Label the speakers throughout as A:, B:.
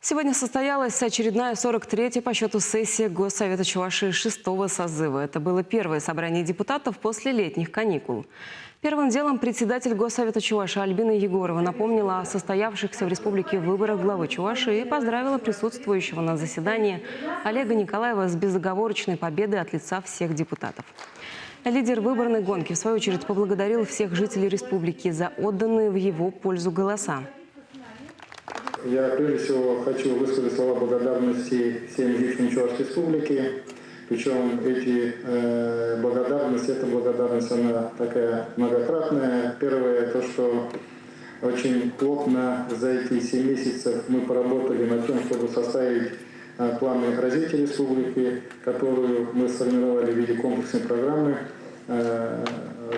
A: Сегодня состоялась очередная 43-я по счету сессия Госсовета Чувашии 6-го созыва. Это было первое собрание депутатов после летних каникул. Первым делом председатель Госсовета Чувашии Альбина Егорова напомнила о состоявшихся в республике выборах главы Чувашии и поздравила присутствующего на заседании Олега Николаева с безоговорочной победой от лица всех депутатов. Лидер выборной гонки, в свою очередь, поблагодарил всех жителей республики за отданные в его пользу голоса.
B: Я прежде всего хочу высказать слова благодарности всем жителям Чувашской республики. Причем эти благодарность, эта благодарность, она такая многократная. Первое, то, что очень плотно за эти 7 месяцев мы поработали над тем, чтобы составить планы развития республики, которую мы сформировали в виде комплексной программы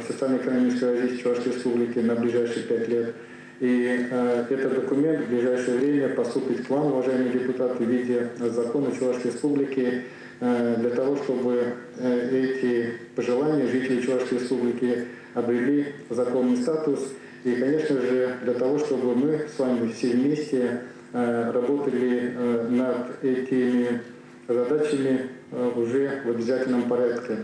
B: социально-экономического развития Чувашской республики на ближайшие 5 лет. И этот документ в ближайшее время поступит к вам, уважаемые депутаты, в виде закона Чувашской республики, для того, чтобы эти пожелания жителей Чувашской республики обрели законный статус. И, конечно же, для того, чтобы мы с вами все вместе работали над этими задачами уже в обязательном порядке.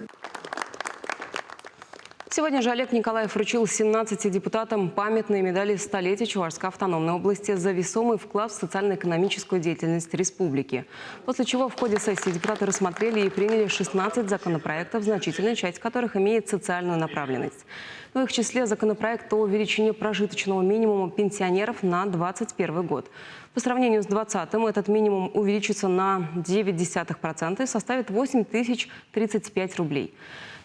A: Сегодня же Олег Николаев вручил 17 депутатам памятные медали столетия Чувашской автономной области за весомый вклад в социально-экономическую деятельность республики. После чего в ходе сессии депутаты рассмотрели и приняли 16 законопроектов, значительная часть которых имеет социальную направленность. В их числе законопроект о увеличении прожиточного минимума пенсионеров на 2021 год. По сравнению с 2020-м этот минимум увеличится на 0,9% и составит 8035 рублей.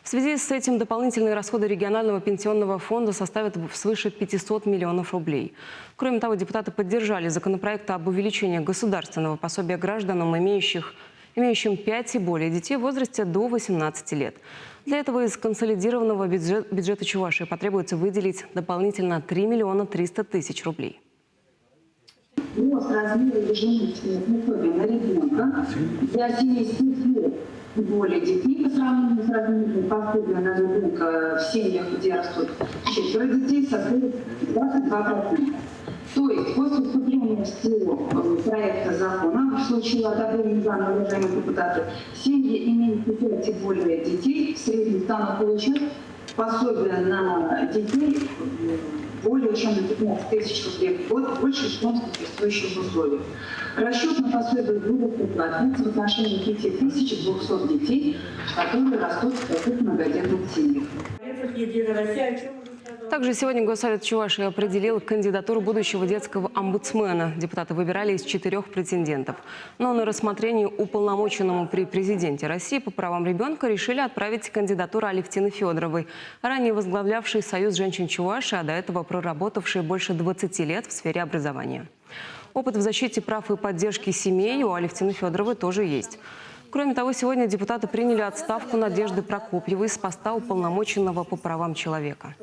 A: В связи с этим дополнительные расходы регионального пенсионного фонда составят свыше 500 миллионов рублей. Кроме того, депутаты поддержали законопроект об увеличении государственного пособия гражданам, имеющим 5 и более детей в возрасте до 18 лет. Для этого из консолидированного бюджета Чувашии потребуется выделить дополнительно 3 миллиона 300 тысяч рублей.
C: Рост размера ежемесячного пособия на ребенка для семей с 5 лет и более детей по сравнению с размером пособия на ребенка в семьях, где растут 4 детей, составит 22%. То есть после вступления в силу проекта закона, в случае одобрения закона, уважаемые депутаты, семьи, имеющие 5 и более детей, в среднем станут получать пособие на детей более чем на 15 тысяч рублей в год, больше, чем в существующих условиях. Расчет на пособие будет прекратиться в отношении 5200 детей, которые растут в таких многодетных семьях.
A: Также сегодня Госсовет Чувашии определил кандидатуру будущего детского омбудсмена. Депутаты выбирали из 4 претендентов. Но на рассмотрение уполномоченному при президенте России по правам ребенка решили отправить кандидатуру Алевтины Федоровой, ранее возглавлявшей Союз женщин Чувашии, а до этого проработавшей больше 20 лет в сфере образования. Опыт в защите прав и поддержки семей у Алевтины Федоровой тоже есть. Кроме того, сегодня депутаты приняли отставку Надежды Прокопьевой с поста уполномоченного по правам человека.